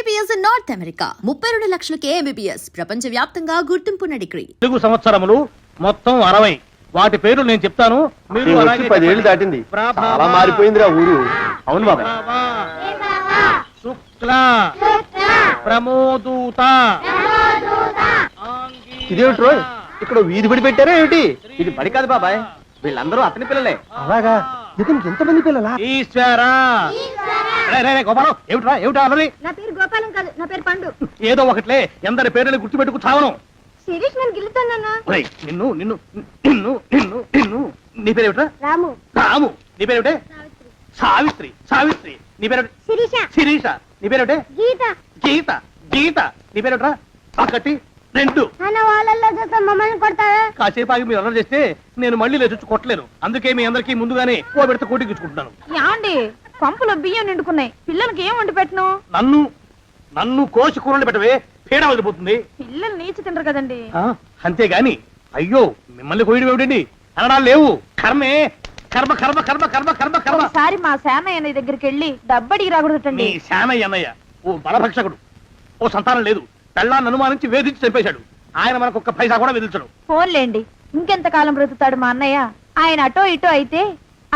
MBBS in North America. 32 లక్షలకే MBBS. ప్రపంచవ్యాప్తంగా గుర్తింపున్న degree. Telugu సంవత్సరములు మొత్తం 60. వాటి పేర్లు నేను చెప్తాను. మీరు అలాగే 10 ఏళ్ళు దాటింది. చాలా మారిపోయిందిరా ఊరు. అవును బాబాయ్. శుక్ల ప్రమోదూత ఇదేమిటి రోయ్, ఇక్కడ వీధి బడి పెట్టారా ఏమిటి? ఇది బడి కాదు బాబాయ్, వీళ్ళందరూ అతని పిల్లలే. అలాగా, ఇతనికి ఎంతమంది పిల్లలా? ఈశ్వరా. గోపాలం ఏమిట్రా, ఏమిటా అన్నది? నా పేరు గోపాలం కాదు, నా పేరు పండు. ఏదో ఒకట్లే, ఎందరి పేర్లు గుర్తుపెట్టుకు చావను. శిరీష్ నన్ను గిల్లుతానన్నా. నిన్ను నిన్ను నిన్ను నిన్ను నిన్ను నీ పేరేమిట్రా? రాము. రాము. నీ పేరేమిటే? సావిత్రి. సావిత్రి. నీ పేరేమిటి? శిరీష. శిరీష. నీ పేరేమిటే? గీత. గీత. గీత. నీ పేరేమిట్రా? ఒకటి 2. అన్న వాళ్ళల్లో చూస్తే మమ్మల్ని కొడతావా? కాసేపు ఆగి మీరు అల్లరి చేస్తే నేను మళ్ళీ లేచొచ్చి కొట్టలేను. అందుకే మీ అందరికీ ముందుగానే ఓ పెడితే కోటికిచ్చుకుంటున్నాను. యాండి పంపులో బియ్యం నిండుకున్నాయి, పిల్లలకి ఏం వండి పెట్టను? నన్ను నన్ను కోసి కూరలు పెట్టవే, పేడ వదిలిపోతుంది. పిల్లలు నీచి తినరు కదండి. అంతేగాని అయ్యో మిమ్మల్ని కోయడం ఏమిటండి, అనడాలు లేవు. కర్మే, కర్మ కర్మ కర్మ కర్మ కర్మ కర్మ. ఒకసారి మా శానయ్య అన్నయ్య దగ్గరికి వెళ్ళి డబ్బడికి నీ రాకూడదటండి. శానయ్య అన్నయ్య ఓ బలభక్షకుడు, ఓ సంతానం లేదు, పెళ్ళాన్ని అనుమానించి వేధించి చంపేశాడు. ఆయన మనకు ఒక్క పైసా కూడా విధించడు. ఫోన్లేండి, ఇంకెంత కాలం బ్రతుకుతాడు మా అన్నయ్య? ఆయన అటో ఇటో అయితే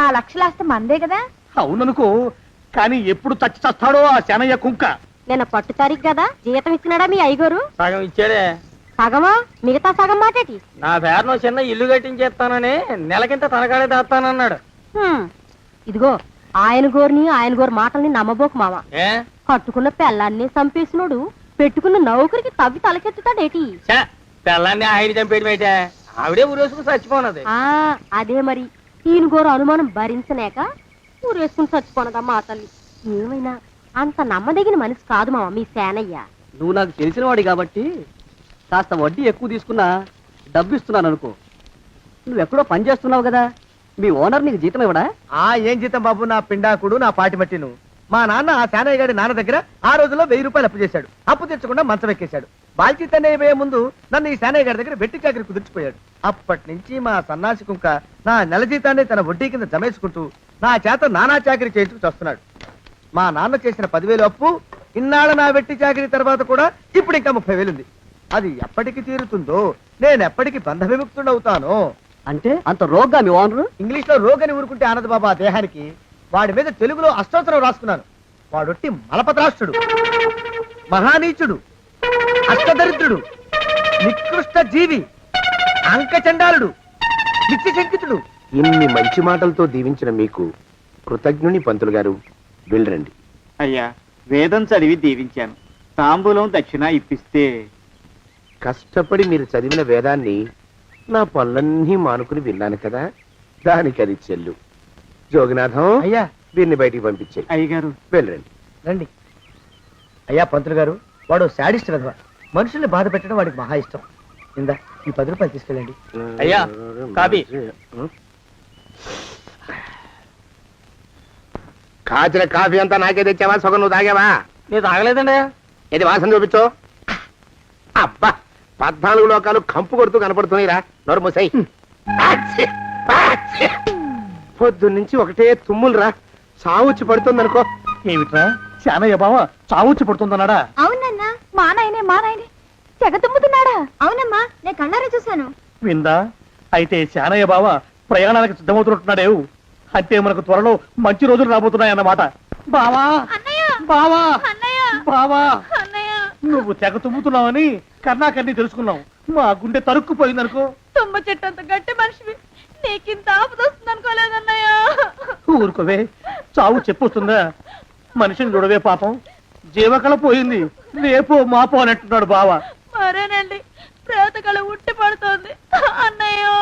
ఆ లక్షలాస్తి మందే కదా. అవుననుకో, కానీ ఎప్పుడు చచ్చి చస్తాడో ఆ శానయ్య కుంక. నేను పట్టు తారీఖు కదా, జీతం ఇస్తున్నాడా మీ అయ్యగారు? సగం ఇచ్చాడే. సగమా? మిగతా సగం మాటేటి? నా పేరును చిన్న ఇల్లు కట్టించేస్తానని నెలకింత తనకాడే దాస్తానన్నాడు. ఇదిగో, ఆయన గోరు మాటల్ని నమ్మబోకు మామ. ఏ కట్టుకున్న పెళ్ళాన్ని చంపేసినోడు పెట్టుకున్న నౌకరికి తవ్వి తలకెత్తుతాడేటి? పిల్లల్ని ఆయన చంపేయడమేటే, ఆవిడే ఊరేసుకుని చచ్చిపోనది. అదే మరి, ఈయన గోరు అనుమానం భరించలేక ఊరేసుకుని చచ్చిపోనదమ్మా ఆ తల్లి. ఏమైనా అంత నమ్మదగిన మనిషి కాదు మామ మీ సేనయ్య. నువ్వు నాకు తెలిసిన వాడి కాబట్టి కాస్త వడ్డీ ఎక్కువ తీసుకున్నా డబ్బు ఇస్తున్నాను అనుకో. నువ్వెక్కడో పని చేస్తున్నావు కదా, మీ ఓనర్ నీకు జీతం ఇవ్వడా? ఏం జీతం బాబు, నా పిండాకుడు, నా పాటి మట్టిను. మా నాన్న ఆ శానయ్య గారి నాన్న దగ్గర ఆ రోజుల్లో 1000 రూపాయలు అప్పు చేశాడు. అప్పు తెచ్చకుండా మంచం ఎక్కేశాడు. బాల్చిత్ అయిపోయే ముందు నన్ను ఈ శానయ్య గారి దగ్గర వెట్టి చాకరి కుదిర్చిపోయాడు. అప్పటి నుంచి మా సన్నాసి కుంక నా నెల జీతాన్ని తన వడ్డీ కింద జమేసుకుంటూ నా చేత నానా చాకరీ చేయించుకు వస్తున్నాడు. మా నాన్న చేసిన 10,000 అప్పు ఇన్నాళ్ళ నా వెట్టి చాకరీ తర్వాత కూడా ఇప్పుడు ఇంకా 30,000 ఉంది. అది ఎప్పటికి తీరుతుందో, నేను ఎప్పటికి బంధ విముక్తుడవుతానో. అంటే అంత రోగ్గా మీ ఓనరు? ఇంగ్లీష్ లో రోగని ఊరుకుంటే ఆనదు బాబా ఆ దేహానికి. వాడి మీద తెలుగులో అష్టోత్తరం రాసుకున్నాను. వాడొట్టి మలపత్రాష్ట్రుడు, మహానీచుడు, అష్టదరిద్రుడు, నికృష్ట జీవి, అంకచండాలుడు, నిత్యశంకితుడు. ఇన్ని మంచి మాటలతో దీవించిన మీకు కృతజ్ఞుని పంతులు గారు. వెళ్ళరండి. అయ్యా, వేదం చదివి దీవించాను, తాంబూలం దక్షిణ ఇప్పిస్తే. కష్టపడి మీరు చదివిన వేదాన్ని నా పనులన్నీ మానుకుని విన్నాను కదా, దానికి అది చెల్లు. జోగినాథం, అయ్యా, వీరిని బయటికి పంపించే. అయ్యగారు వెళ్ళరండి. రండి. అయ్యా పంతులు గారు, వాడు శాడిస్ట్ విధవ. మనుషుల్ని బాధ పెట్టడం వాడికి మహా ఇష్టం. ఇందా ఈ 10 రూపాయలు తీసుకెళ్ళండి. అయ్యా, కాపీ. కాచిన కాఫీ అంతా నాకే తెచ్చావా? సగం నువ్వు తాగావా? నేను తాగలేదండి. ఇది వాసన చూపించు. అబ్బా, 14 లోకాలు కంపు కొడుతూ కనపడుతున్నాయిరా. నోరు మూసాయి. పొద్దున్నుంచి ఒకటే తుమ్ములురా. చావుచ్చి పడుతుందనుకో. ఏమిట్రా, శానయ్య బావ చావుచ్చి పడుతుందన్నాడా? అవునన్నా. మా నాయనే తెగ తుమ్ముతున్నాడా? అవునమ్మా, నేను కళ్ళారా చూశాను. విందా? అయితే శానయ్య బావ ప్రయాణానికి సిద్ధమవుతున్నట్టున్నాడేవు. అంటే మనకు త్వరలో మంచి రోజులు రాబోతున్నాయన్నమాట. బావా, బావా, బావా, నువ్వు తెగ తుమ్ముతున్నావని కర్ణాకర్ణి తెలుసుకున్నావు. మా గుండె తరుక్కుపోయిందనుకో. తుమ్మ చెట్టు అంత గట్టి మనిషివి, నీకింత ఆపద వస్తుంది అనుకోలేదన్నయ్య. ఊరుకోవే, చావు చెప్పొస్తుందా? మనిషిని చూడవే పాపం, జీవకళ పోయింది. రేపో మాపో అనంటున్నాడు బావ. మరేనండి, ప్రేతకళ ఉట్టి పడుతోంది అన్నయ్యో.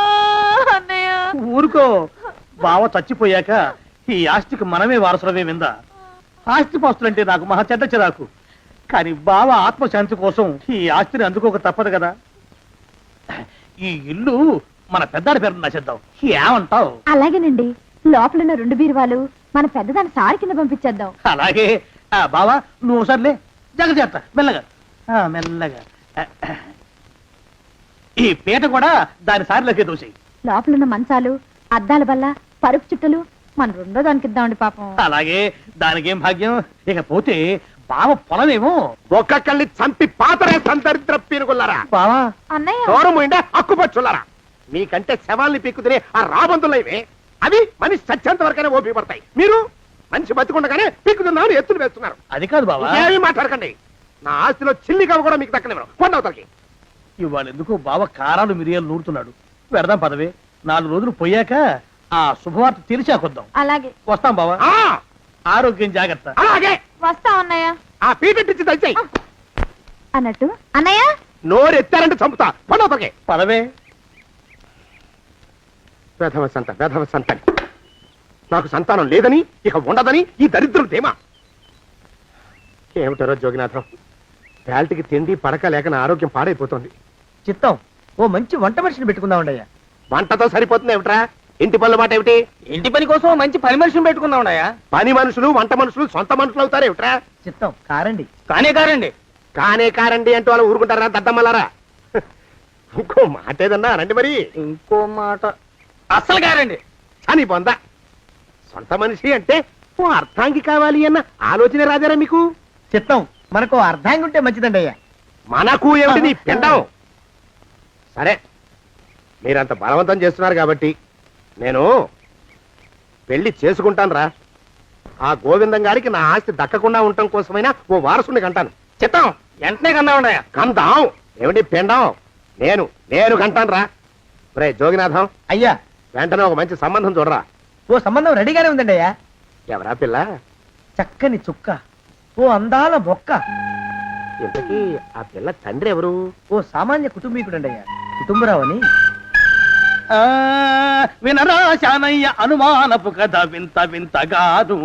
అన్నయ్య ఊరుకో, బావ చచ్చిపోయాక ఈ ఆస్తికి మనమే వారసులమే. విందా? ఆస్తిపాస్తులంటే నాకు మహా చెడ్డ చిరాకు. కానీ బావ ఆత్మశాంతి కోసం ఈ ఆస్తిని అందుకోక తప్పదు కదా. ఈ ఇల్లు మన పెద్దాడి పేరు నచ్చేద్దాం. ఏమంటావు? అలాగేనండి, లోపలున్న 2 బీరువాలు మన పెద్దదాన్ని సారి కింద పంపించేద్దాం. అలాగే. బావా నువ్వు సర్లే, జాగ్రత్త, మెల్లగా మెల్లగా. ఈ పీట కూడా దాని సారిలోకే దోసేయి. లోపలున్న మంచాలు, అద్దాల బల్ల, పరుపు చుట్టలు మన 2వ దానికి ఇద్దామండి పాపం. అలాగే, దానికేం భాగ్యం. ఇకపోతే బావ పొలమేమో. ఒక్కొక్కల్ని చంపి పాతరేస్తాను దరిద్ర పీనుకున్నారా. బావా అన్నయ్య దూరముండే హక్కుపచ్చులారా. మీకంటే శవాల్ని పీక్కుతినే ఆ రాబందులైవే అవి మనిషి చచ్చేంత వరకనే ఓపి పడతాయి. మీరు మనిషి బతికుండగానే పీక్కుతున్నామని ఎత్తులు వేస్తున్నారు. అది కాదు బావా, ఏమీ మాట్లాడకండి. నా ఆస్తిలో చిల్లిగా కూడా మీకు దక్కనివ్వరు. కొండవతలకి ఇవాళ ఎందుకో బావ కారాలు మిరియాలు నూరుతున్నాడు. పెడదాం పదవే, 4 రోజులు పోయాక ఆ శుభవార్త తెలిసాకొద్దాం. అలాగే వస్తాం బావా, ఆ, ఆరోగ్యం జాగ్రత్త. అలాగే వస్తా అన్నయ్య. ఆ పీటెట్టించి దయచేయి. అన్నట్టు అన్నయ్య నోరు ఎత్తారంటే చంపుతా. కొండవతలకి పదవే. వేధవ సంత నాకు సంతానం లేదని ఇక ఉండదని ఈ దరిద్రులు ధీమా. ఏమిటారో జోగినాథం, వేల్టికి తిండి పడక లేక నా ఆరోగ్యం పాడైపోతుంది. చిత్తం ఓ మంచి వంట మనిషిని పెట్టుకుందామండయ్యా. వంటతో సరిపోతుంది ఏమిట్రా? ఇంటి పనుల మాట ఏమిటి? ఇంటి పని కోసం మంచి పని మనిషిని పెట్టుకుందామండయ్యా. పని మనుషులు వంట మనుషులు సొంత మనుషులు అవుతారు ఏమిట్రా? చిత్తం కారండి. కానే కారండి అంటూ వాళ్ళు ఊరుకుంటారా దద్దమ్మలారా? ఇంకో మాట ఏదన్నా రండి మరి. ఇంకో మాట అస్సలు కారండి. అని పొందా సొంత మనిషి అంటే ఓ అర్థాంగి కావాలి అన్న ఆలోచన రాజారా మీకు? చిత్తం మనకు అర్ధాంగి ఉంటే మంచిదండి అయ్యా. మనకు ఏమిటి నీ పిండం? సరే, మీరంత బలవంతం చేస్తున్నారు కాబట్టి నేను పెళ్లి చేసుకుంటాను రా. ఆ గోవిందం గారికి నా ఆస్తి దక్కకుండా ఉండటం కోసమైనా ఓ వారసుని కంటాను. చిత్తం వెంటనే కన్నామండయ్యా. కందాం ఏమిటి పిండం? నేను కంటాను రా. రే జోగినాథం, అయ్యా వెంటనే ఒక మంచి సంబంధం చూడరా. ఓ సంబంధం రెడీగానే ఉందండి అయ్యా. ఎవరా పిల్ల? చక్కని చుక్క, ఓ అందాల బొక్క, ఇంతకీ ఆ పిల్ల తండ్రి ఎవరు? ఓ సామాన్య కుటుంబీకుడండి అయ్యా. కుటుంబరావు అని. ఆ వినరా శానయ్య అనుమానపు కథ వింత వింతగాదు.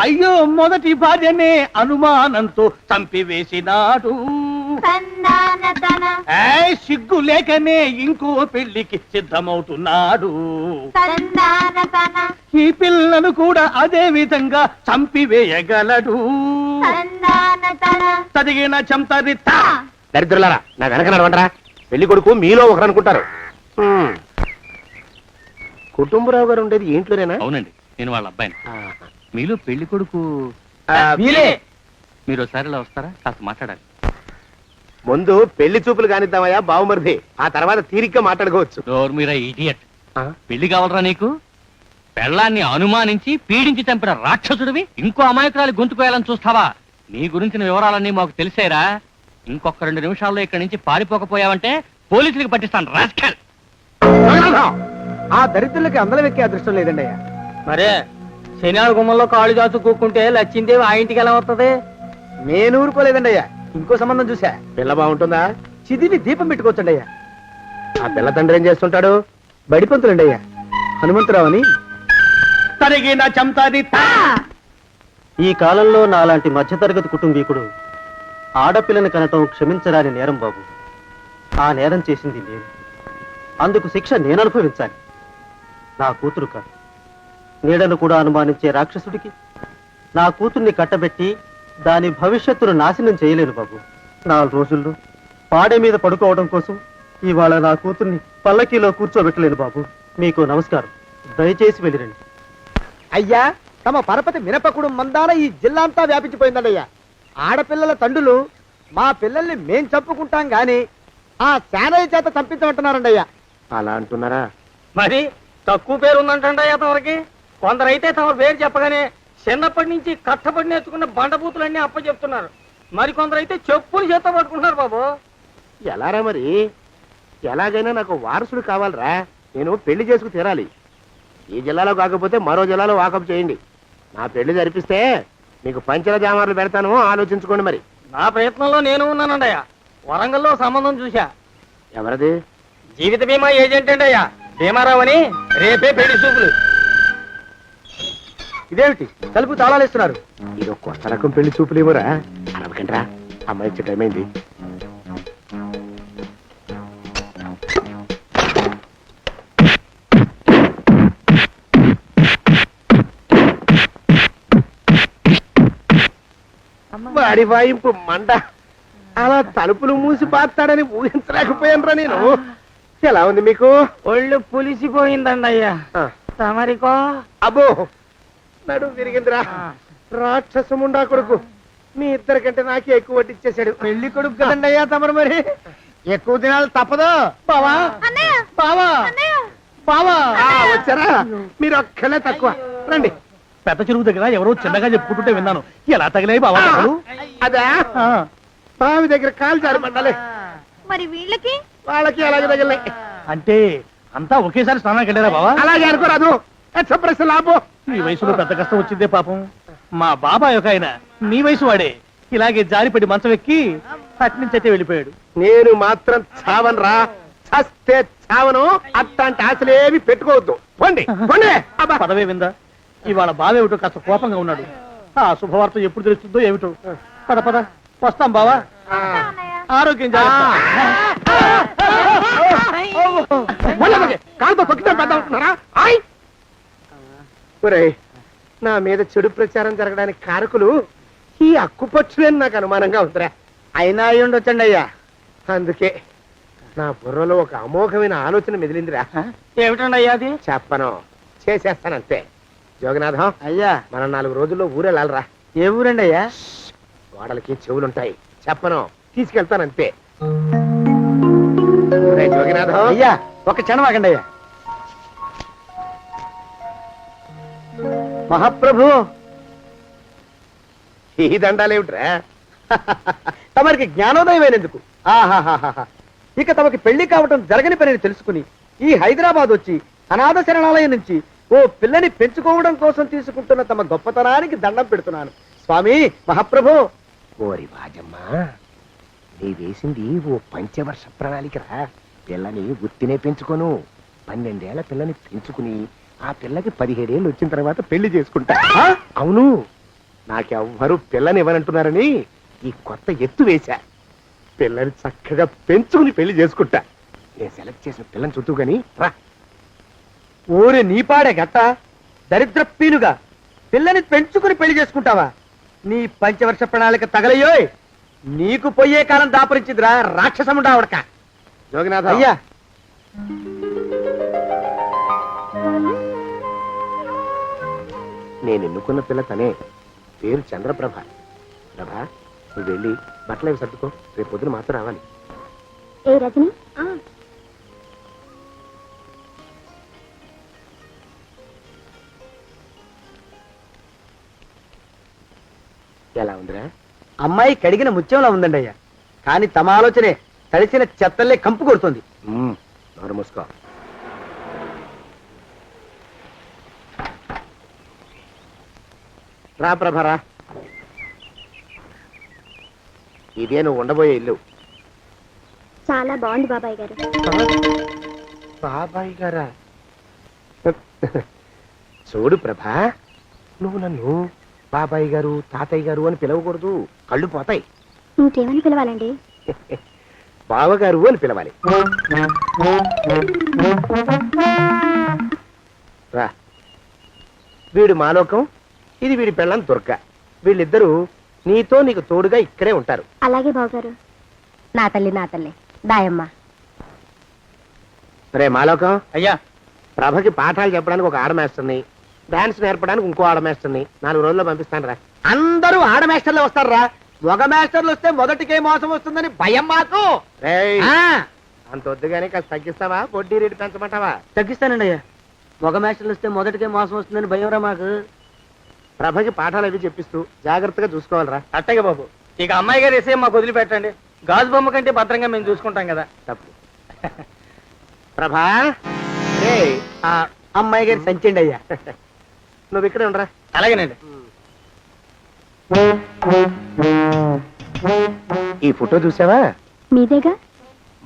అయ్యో మొదటి భార్యనే అనుమానంతో చంపివేసినాడు. సిగ్గు లేకనే ఇంకో పెళ్లికి సిద్ధమవుతున్నాడు. ఈ పిల్లను కూడా అదే విధంగా చంపివేయగలడు. తదిగిన చంతరిత. దరిద్రులారా, నా వెనక నడవండరా. పెళ్లి కొడుకు మీలో ఒకరు అనుకుంటారు. కుటుంబరావు గారు ఉండేది ఇంట్లోనేనా? అవునండి, నేను వాళ్ళ అబ్బాయిని. ఆహా. మీలో పెళ్లి కొడుకు మీరే. మీరు ఒకసారి ఇలా వస్తారా? కాస్త మాట్లాడాలి. ముందు పెళ్లి చూపులు కానిద్దామయ్యా బావుమరిది, ఆ తర్వాత తీరిగ్గా మాట్లాడుకోవచ్చు. మీరా ఇడియట్. పెళ్లి కావాలరా నీకు? పెళ్ళాన్ని అనుమానించి పీడించి చంపిన రాక్షసుడివి ఇంకో అమాయకురాలి గొంతుకోయాలని చూస్తావా? నీ గురించిన వివరాలన్నీ మాకు తెలిసేరా. ఇంకొక 2 నిమిషాల్లో ఇక్కడి నుంచి పారిపోకపోయావంటే పోలీసులకు పట్టిస్తాను. రాస్కల్. ఆ దరిద్రులకి అందలం ఎక్కే అదృష్టం లేదండి అయ్యా. మరే శనివారం గుమ్మంలో కాళ్ళు చాచు కూకుంటే లచ్చిందేవి ఆ ఇంటికి ఎలా వస్తుంది? నేను ఊరుకోలేదండి అయ్యా. ఇంకో సంబంధం చూసా. పిల్ల బాగుంటుందా? చిదివి దీపం పెట్టుకోవచ్చండి అయ్యా. ఆ పిల్ల తండ్రి ఏం చేస్తుంటాడు? బడిపంతులండి అయ్యా. హనుమంతరావు అని. తరిగిన చంతరిత. ఈ కాలంలో నాలాంటి మధ్యతరగతి కుటుంబీకుడు ఆడపిల్లని కనటం క్షమించరాని నేరం బాబు. ఆ నేరం చేసింది నేను. అందుకు శిక్ష నేను అనుభవించాలి. నా కూతురు కాదు, నీడను కూడా అనుమానించే రాక్షసుడికి నా కూతుర్ని కట్టబెట్టి దాని భవిష్యత్తును నాశనం చేయలేను బాబు. 4 రోజుల్లో పాడే మీద పడుకోవడం కోసం ఇవాళ నా కూతుర్ని పల్లకీలో కూర్చోబెట్టలేను బాబు. మీకు నమస్కారం, దయచేసి వెళ్ళిరండి. అయ్యా, తమ పరపతి మినపకుడు మందాన ఈ జిల్లా అంతా వ్యాపించిపోయిందండి అయ్యా. ఆడపిల్లల తండ్రులు మా పిల్లల్ని మేం చంపుకుంటాం గాని ఆ శానయ్య చేత చంపించమంటున్నారండి అయ్యా. అలా అంటున్నారా? మరి తక్కువ పేరు ఉందంటండి అయ్యా తమరికి. కొందరైతే తమ పేరు చెప్పగానే చిన్నప్పటి నుంచి కట్టబడి నేర్చుకున్న బండబూతులన్నీ అప్పచెప్తున్నారు. మరి కొందరైతే చెప్పులు చేత పట్టుకుంటున్నారు బాబు. ఎలారా మరి? ఎలాగైనా నాకు వారసుడు కావాలరా. నేను పెళ్లి చేసుకు తీరాలి. ఈ జిల్లాలో కాకపోతే మరో జిల్లాలో వాకప్ చేయండి. నా పెళ్లి జరిపిస్తే మీకు పంచల జామార్లు పెడతాను, ఆలోచించుకోండి మరి. నా ప్రయత్నంలో నేను ఉన్నానండి అయ్యా. వరంగల్లో సంబంధం చూశా. ఎవరది? జీవిత బీమా ఏజెంట్ అండి అయ్యా, భీమారావు అని. రేపే పెళ్లి చూపులు. ఇదేమిటి తలుపు తాళాలు ఇస్తున్నారు? ఇది కొత్త రకం పెళ్లి చూపులేమోరా. అరవకండ్రా, అమ్మాయి ఇచ్చే టైం అయింది. వాడి వాయింపు మంట. అలా తలుపులు మూసి పాతాడని ఊహించలేకపోయానురా నేను. ఎలా ఉంది మీకు? ఒళ్ళు పులిసిపోయిందండి అయ్యా. ఆ, తమరికో? అబ్బో నడు విరిగిందిరా. రాక్షసముండా కొడుకు మీ ఇద్దరికంటే నాకే ఎక్కువ వడ్డిచ్చేశాడు. పెళ్లి కొడుకు కదండి అయ్యా తమరు, మరి ఎక్కువ దినాలు తప్పదు. బావా బావా బావా వచ్చారా? మీరు ఒక్కలే తక్కువ. రండి. పెద్ద చెరువు దగ్గర ఎవరో చిన్నగా చెప్పుకుంటుంటే విన్నాను. ఎలా తగిలాయి బావా దెబ్బలు? అదా ఆ, బావి దగ్గర కాలు జారి పడ్డాలే. మరి వీళ్ళకి వాళ్ళకి అలాగే తగిలే. అంటే అంతా ఒకేసారి స్నానానికి వెళ్ళారా బావా? అలాగే అనుకోరాదు. ఎక్స్ప్రెస్ లాభం. ఈ వయసులో పెద్ద కష్టం వచ్చిందే పాపం. మా బాబాయ్ ఒక ఆయన నీ వయసు వాడే ఇలాగే జారిపడి మంచం ఎక్కి అట్నుంచైతే వెళ్ళిపోయాడు. నేను మాత్రం చావను రా. చస్తే చావను. అట్లాంటి ఆశలేవి పెట్టుకోవద్దు. పండి పండి. పదవే విందా, ఇవాళ బావేమిటో కాస్త కోపంగా ఉన్నాడు. ఆ శుభవార్త ఎప్పుడు తెలుస్తుందో ఏమిటో. పద పద వస్తాం బావా. ఆరోగ్యం జాగ్రత్త. కాలుతో తొక్కితే పెద్ద అవుతున్నారా? ఒరేయ్, నా మీద చెడు ప్రచారం జరగడానికి కారకులు ఈ అక్కుపచ్చులేని నాకు అనుమానంగా ఉందిరా. అయినా అయి ఉండొచ్చండి అయ్యా. అందుకే నా బుర్రలో ఒక అమోఘమైన ఆలోచన మెదిలిందిరా. ఏమిటండి అయ్యా అది? చెప్పను, చేసేస్తానంతే. జోగనాథం, అయ్యా, మనం 4 రోజుల్లో ఊరెళ్ళాలరా. ఏ ఊరండి అయ్యా? గోడలకి చెవులుంటాయి. చెప్పను, తీసుకెళ్తానంతే. ఒరేయ్ జోగినాథం, అయ్యా ఒక క్షణం ఆగండి అయ్యా. మహాప్రభు, ఈ దండాలేమిట్రా? తమరికి జ్ఞానోదయమైనందుకు ఆహాహాహా. ఇక తమకి పెళ్లి కావటం జరగని పనిని తెలుసుకుని ఈ హైదరాబాద్ వచ్చి అనాథ శరణాలయం నుంచి ఓ పిల్లని పెంచుకోవడం కోసం తీసుకుంటున్న తమ గొప్పతనానికి దండం పెడుతున్నాను స్వామి. మహాప్రభు, ఓరి వాజమ్మా, నీ వేసింది ఓ పంచవర్ష ప్రణాళికరా. పిల్లని గుర్తినే పెంచుకోను. 12 ఏళ్ల పిల్లని పెంచుకుని ఆ పిల్లకి 17 ఏళ్ళు వచ్చిన తర్వాత పెళ్లి చేసుకుంటా. అవును, నాకెవ్వరూ పిల్లని ఇవ్వనంటున్నారని ఈ కొత్త ఎత్తు వేశా. పిల్లని చక్కగా పెంచుకుని పెళ్లి చేసుకుంటా. నేను సెలెక్ట్ చేసిన పిల్లని చుట్టూ గాని రా. ఊరి నీపాడే గట్ట దరిద్ర పీనుగా పిల్లని పెంచుకుని పెళ్లి చేసుకుంటావా? నీ పంచవర్ష ప్రణాళిక తగలయ్యోయ్. నీకు పోయే కాలం దాపరించిందిరా రాక్షసముడా ఉడక. జోగినాథ అయ్యా, నేను ఎన్నుకున్న పిల్ల తనే. పేరు చంద్రప్రభ. ప్రభ, నువ్వు వెళ్ళి బట్టలు అవి సర్దుకో. రేపు పొద్దున మాత్రం రావాలి. ఏ రజని, ఎలా ఉందిరా? అమ్మాయి కడిగిన ముత్యంలా ఉందండి అయ్యా. కానీ తమ ఆలోచనే తడిసిన చెత్తల్లే కంపు కొడుతుంది. నోరు మూసుకో. రా ప్రభరా, ఇదే నువ్వు ఉండబోయే ఇల్లు. చాలా బాగుంది బాబాయ్ గారు. బాబాయ్ గారా? చూడు ప్రభా, నువ్వు నన్ను బాబాయ్ గారు తాతయ్య గారు అని పిలవకూడదు. కళ్ళు పోతాయి. ఇంకేమని పిలవాలండి? బావగారు అని పిలవాలి. రా. వీడు మాలోకం, ఇది వీడి పెళ్ళం దుర్గ. వీళ్ళిద్దరూ నీతో నీకు తోడుగా ఇక్కడే ఉంటారు. అలాగే బావగారు. నా తల్లి నా తల్లి దాయమ్మ. రే మాలోకం, అయ్యా ప్రభకి పాఠాలు చెప్పడానికి ఒక ఆడమేస్టర్ని, డాన్స్ నేర్పడానికి ఇంకో ఆడమేస్టర్ని 4 రోజుల్లో పంపిస్తాను రా. అందరూ ఆడ మాస్టర్లు వస్తారా? మగ మాస్టర్లు వస్తే మొదటికే మోసం వస్తుందని భయం మాకు. రేయ్, ఆ, అంత వద్దుగానే కాస్త తగ్గిస్తావా? వడ్డీ రేటు పెంచమంటావా? తగ్గిస్తానండి అయ్యా. మగ మాస్టర్లు వస్తే మొదటికే మోసం వస్తుందని భయంరా మాకు. ప్రభకి పాఠాలు అవి చెప్పిస్తూ జాగ్రత్తగా చూసుకోవాలరా. అట్టగే బాబు. ఇక అమ్మాయి గారు వేసే మాకు వదిలిపెట్టండి. గాజు బొమ్మ కంటే భద్రంగా మేము చూసుకుంటాం కదా. తప్పు. ప్రభా, రేయ్, ఆ అమ్మాయి గారి సంచండి అయ్యా. నువ్వు ఇక్కడే ఉండరా. అలాగేనండి. ఈ ఫోటో చూసావా? మీదేగా.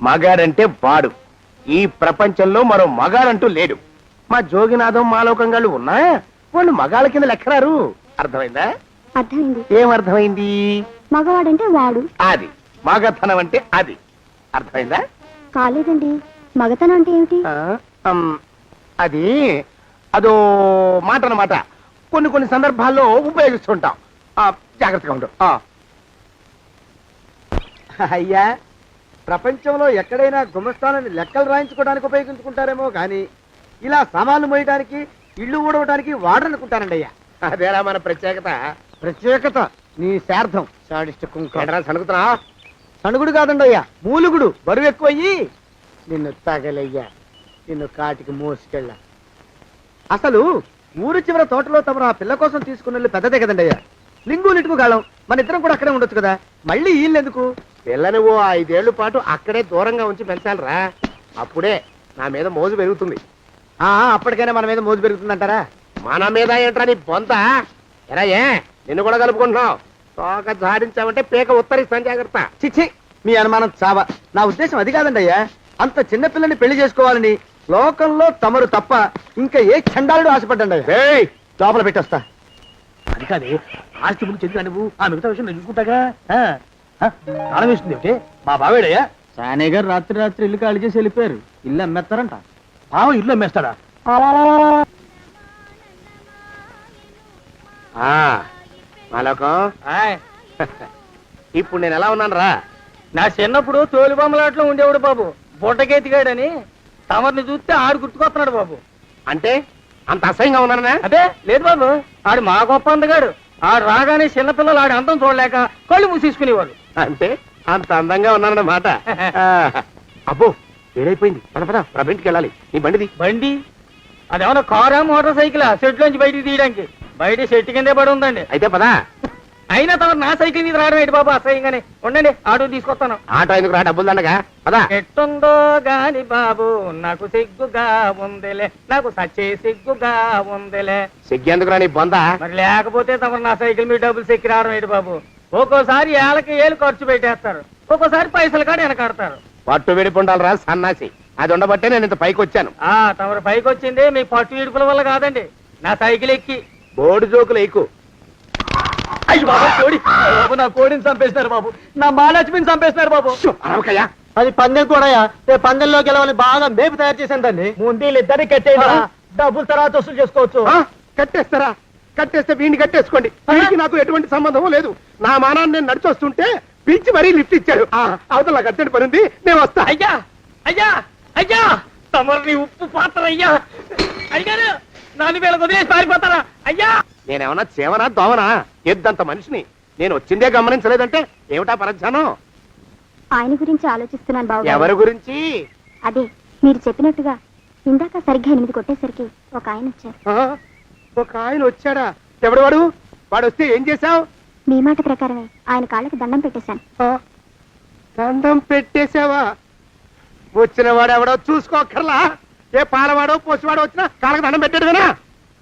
మగాడంటే వాడు. ఈ ప్రపంచంలో మరో మగాడంటూ లేడు. మా జోగినాథం మాలోకంగాళ్ళు ఉన్నా వాళ్ళు మగాళ్ళ కింద లెక్కరారు. అర్థమైందా? అర్థమైంది. ఏం అర్థమైంది? మగవాడంటే వాడు. అది మగతనం అంటే అది. అర్థమైందా? కాలేదండి. మగతనం అంటే ఏమిటి? అది అదో మాట అన్నమాట. కొన్ని సందర్భాల్లో ఉపయోగిస్తుంటాం. జాగ్రత్తగా ఉండు. అయ్యా, ప్రపంచంలో ఎక్కడైనా గుమస్తాలని లెక్కలు రాయించుకోవడానికి ఉపయోగించుకుంటారేమో కానీ ఇలా సామాన్లు మోయడానికి, ఇల్లు ఊడవడానికి వాడనుకుంటానండి అయ్యా. అదేరా మన ప్రత్యేకత. ప్రత్యేకత నీ శార్థం సాడిస్ట్ కుంక ఏంట్రా సణుకుతున్నా? సణుగుడు కాదండయ్యా మూలుగుడు బరువు ఎక్కువయ్యి నిన్ను తగలయ్యా నిన్ను కాటికి మోసుకెళ్ళ అసలు ఊరు చివర తోటలో తమరు ఆ పిల్ల కోసం తీసుకున్న పెద్దదే కదండయ్యా లింగు లిటుకు గాళం మన ఇద్దరం కూడా అక్కడే ఉండొచ్చు కదా మళ్ళీ వీళ్ళెందుకు పిల్లని ఓ 5 ఏళ్ల పాటు అక్కడే దూరంగా ఉంచి పెంచాలిరా. అప్పుడే నా మీద మోజు పెరుగుతుంది. అప్పటికైనా మన మీద మోజు పెరుగుతుందంటారా మన మీద ఏంట్రా నీ బొంత? ఎరా నిన్ను కూడా కలుపుకుంటున్నావు. తోక జాడించావంటే పీక ఉత్తరిస్తాను, జాగ్రత్త. చిచ్చి మీ అనుమానం చావా నా ఉద్దేశం అది కాదండయ్యా అంత చిన్న పిల్లని పెళ్లి చేసుకోవాలని లోకంలో తమరు తప్ప ఇంకా ఏ చండాలుడు ఆశపడ్డండి ఏయ్, లోపల పెట్టొస్తా అది కాదే, ఆస్తి ముందు చెందుగా నువ్వు ఆ మిగతా విషయం నేను చూసుకుంటాగా. తాళం వేస్తుంది ఏమిటి? మా బావేడయ్యా. సానయ్య గారు రాత్రి ఇల్లు ఖాళీ చేసి వెళ్ళిపోయారు. ఇల్లు అమ్మేస్తారంట. బావ ఇల్లు అమ్మేస్తాడా? మాలోకం, ఇప్పుడు నేను ఎలా ఉన్నాను రా? నా చిన్నప్పుడు తోలు బొమ్మలాట్లో ఉండేవాడు బాబు బుట్టకెత్తిగాడని తమరిని చూస్తే ఆడు గుర్తుకొస్తున్నాడు బాబు. అంటే అంత అసహ్యంగా ఉన్నానా? అదే లేదు బాబు ఆడు మా గొప్ప అందగాడు. ఆడు రాగానే చిన్నపిల్లలు ఆడి అందం చూడలేక కళ్ళు మూసేసుకునేవాడు. అంటే అంత అందంగా ఉన్నానన్నమాట. అబ్బో ఏడైపోయింది. పద పద, ప్రభింటికి వెళ్ళాలి. నీ బండిది. బండి అదేమన్నా కారా మోటార్ సైకిల్ సెట్ లోంచి బయటికి తీయడానికి? బయట చెట్టు కిందే పడి ఉందండి. అయితే పదా. అయినా తమ నా సైకిల్ మీద రావడం ఏంటి బాబు అసహ్యంగానే. ఉండండి ఆటో తీసుకొస్తాను. ఆటో ఎందుకు రా, డబ్బులు దండగా. పదా. ఎట్టుందో గాని బాబు నాకు సిగ్గుగా ఉందిలే, నాకు సచ్చే సిగ్గుగా ఉందిలే. సిగ్గెందుకు రా నీ బొంద? మరి లేకపోతే తమరు నా సైకిల్ మీద డబ్బులు సెక్కి రావడం ఏంటి బాబు? ఒక్కోసారి ఏళ్ళకి ఏళ్ళు ఖర్చు పెట్టేస్తారు, ఒక్కోసారి పైసలు కాడ వెనకాడతారు. పట్టు విడిపుండాలి రా సన్నాసి. అది ఉండబట్టే నేను ఇంత పైకి వచ్చాను. తమరు పైకి వచ్చింది మీ పట్టు ఇడుపుల వల్ల కాదండి, నా సైకిల్ ఎక్కి. బోర్డు జోకులు ఎక్కువ. అయ్యి బాబు కోడి బాబు, నా కోడిని చంపేస్తున్నారు బాబు, నా మహాలక్ష్మిని చంపేస్తున్నారు బాబు. అరవకయ్యా. అది పందెం కూడా పందెంలో గెలవని బాగా మేపు తయారు చేశాను దాన్ని. ముందు వీళ్ళిద్దరిని కట్టేయడా, డబ్బులు తర్వాత వసూలు చేసుకోవచ్చు. కట్టేస్తారా? కట్టేస్తే వీడిని కట్టేసుకోండి. వీడికి నాకు ఎటువంటి సంబంధం లేదు. నా మానాన్ని నేను నడిచొస్తుంటే పిలిచి మరీ లిఫ్ట్ ఇచ్చాడు. అవతల నాకు అర్జెంట్ పని ఉంది, నేను వస్తా. అయ్యా అయ్యా అయ్యా తమరిని ఉప్పు పాత్ర అయ్యా. అయ్యారు నాలుగు వేల వదిలేసి పారిపోతారా అయ్యా? నేనేమన్నా చేవనా దోవనా? ఎద్దంత మనిషిని. నేను వచ్చిందే గమనించలేదంటే ఏమిటా పరధ్యానం? ఆయన గురించి ఆలోచిస్తున్నాను బాబు. ఎవరి గురించి? అదే మీరు చెప్పినట్టుగా ఇందాక సరిగ్గా 8 కొట్టేసరికి ఒక ఆయన వచ్చారు. ఒక ఆయన వచ్చాడా? ఎవడు వాడు? వాడు వస్తే ఏం చేశావు? మీ మాట ప్రకారమే ఆయన కాళ్ళకి దండం పెట్టేశాను. దండం పెట్టేశావా? వచ్చిన వాడు ఎవడో చూసుకోకర్లా. ఏ పాలవాడో పోసివాడో వచ్చినా కాళ్ళకి దండం పెట్టాడువేనా?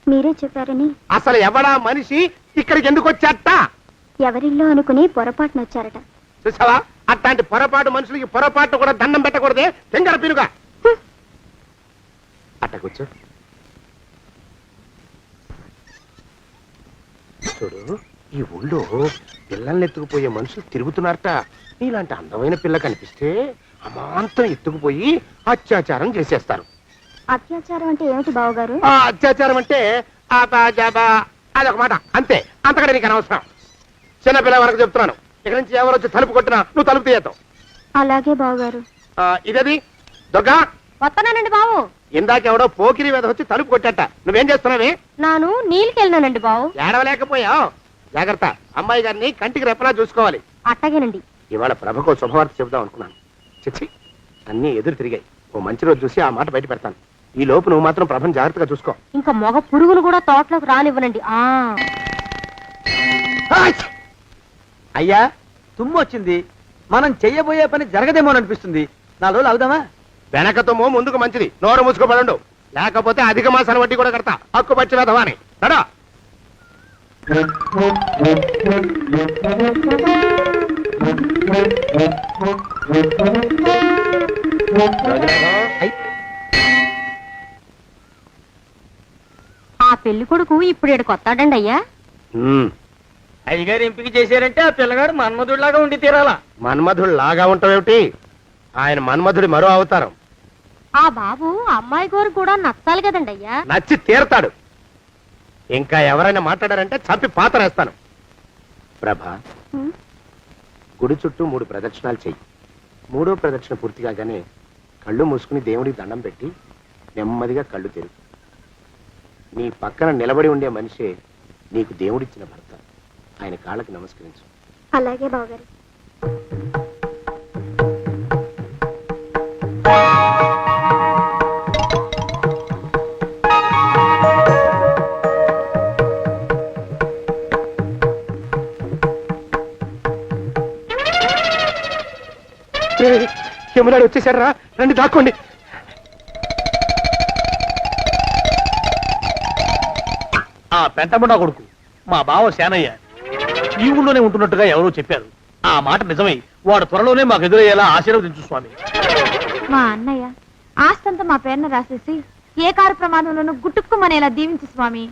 మీరే చెప్పారని. అసలు ఎవడా మనిషి ఇక్కడికి ఎందుకు వచ్చాట? ఎవరిల్లో అనుకుని పొరపాటున వచ్చారట. చూసావా, అట్లాంటి పొరపాటు మనుషులకి పొరపాటు కూడా దండం పెట్టకూడదే. తెంగర పిరుగా అట్టకొచ్చు. చూడు, ఈ ఊళ్ళో పిల్లల్ని ఎత్తుకుపోయే మనుషులు తిరుగుతున్నారట. ఇలాంటి అందమైన పిల్ల కనిపిస్తే అమాంతం ఎత్తుకుపోయి అత్యాచారం చేసేస్తారు. అత్యాచారం అంటే ఏమిటి బావగారు? ఆ అత్యాచారం అంటే అదొక మాట, అంతే. అంతకంటే నీకు అనవసరం. చిన్నపిల్ల వరకు చెప్తున్నాను. ఇక్కడి నుంచి ఎవరు వచ్చి తలుపు కొట్టినా నువ్వు తలుపు తీయతావు. అలాగే బావగారు. ఇదేది దొంగ? వస్తున్నానండి బావు. ఇందాకెవడో పోకిరి మీద వచ్చి తలుపు కొట్టట. నువ్వేం చేస్తున్నావే? నాను నీళ్ళకెళ్ళినానండి బావు. ఏడవలేకపోయావు. జాగ్రత్త, అమ్మాయి గారిని కంటికి రెప్పలా చూసుకోవాలి. అట్టగేనండి. ఇవాళ ప్రభకు శుభవార్త చెబుదాం అనుకున్నాను. చిచ్చి, అన్నీ ఎదురు తిరిగాయి. ఓ మంచి రోజు చూసి ఆ మాట బయట పెడతాను. ఈ లోపు నువ్వు మాత్రం ప్రభను జాగ్రత్తగా చూసుకో. ఇంకా మగ పురుగును కూడా తోటలోకి రానివ్వనండి. అయ్యా తుమ్ము వచ్చింది, మనం చెయ్యబోయే పని జరగదేమో అనిపిస్తుంది. 4 రోజులు అవుదామా? వెనకతోమో ముందుకు మంచిది. నోరు మూసుకోబడండు, లేకపోతే అధిక మాసాల వడ్డీ కూడా కడతా. హక్కు పచ్చి వేధవాని నడా. ఆ పెళ్లి కొడుకు ఇప్పుడు ఇక్కడికి వస్తాడండి అయ్యా. అయ్యగారు ఎంపిక చేశారంటే ఆ పిల్లగాడు మన్మధుడిలాగా ఉండి తీరాలా. మన్మధుడు లాగా ఉంటావేమిటి? ఆయన మన్మధుడి మరో అవతారం. ఆ బాబు అమ్మాయి గారు కూడా నచ్చాలి కదండి అయ్యా. నచ్చి తీరతాడు. ఇంకా ఎవరైనా మాట్లాడారంటే చంపి పాతరేస్తాను. ప్రభా, గుడి చుట్టూ 3 ప్రదక్షిణాలు చెయ్యి. 3వ ప్రదక్షిణ పూర్తి కాగానే కళ్ళు మూసుకుని దేవుడికి దండం పెట్టి నెమ్మదిగా కళ్ళు తెరుగు. నీ పక్కన నిలబడి ఉండే మనిషే నీకు దేవుడిచ్చిన భర్త. ఆయన కాళ్ళకి నమస్కరించు. అలాగే బావగారు. యమునాడు వచ్చేసాడు రా, రండి దాక్కోండి. ఆ పెంటముడా కొడుకు మా బావ శానయ్య ఈ ఊళ్ళోనే ఉంటున్నట్టుగా ఎవరో చెప్పారు. ఆ మాట నిజమై వాడు త్వరలోనే మాకు ఎదురయ్యేలా ఆశీర్వదించు స్వామి. మా అన్నయ్య ఆస్తంతా మా పేరున రాసేసి ఏ కారు ప్రమాదంలోనూ గుట్టుక్కుమనేలా దీవించు స్వామి.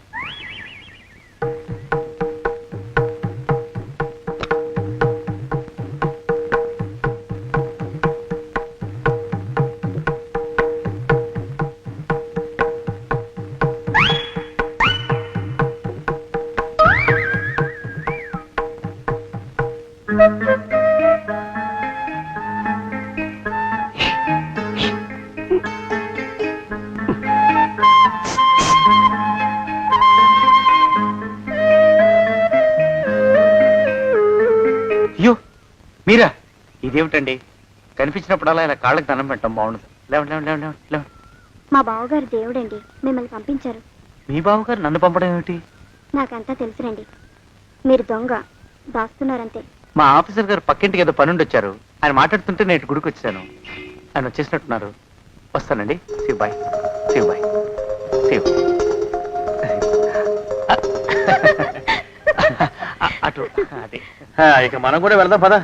అయ్యో మీరా? ఇదేమిటండి, కనిపించినప్పుడల్లా ఇలా కాళ్ళకి దండం పెట్టడం బాగుండదు. లేవండి లేవండి లేవండి లేవండి లేవండి. మా బావగారు దేవుడండి, మిమ్మల్ని పంపించారు. మీ బావగారు నన్ను పంపడం ఏమిటి? నాకంతా తెలుసురండి. మీరు దొంగ దాస్తున్నారంతే. మా ఆఫీసర్ గారు పక్కింటికి ఏదో పనుండి వచ్చారు. ఆయన మాట్లాడుతుంటే నేను గుడికి వచ్చాను. ఆయన వచ్చేసినట్టున్నారు. వస్తానండి. బాయ్. బాయ్. అటు అదే. ఇక మనం కూడా వెళ్దాం పద.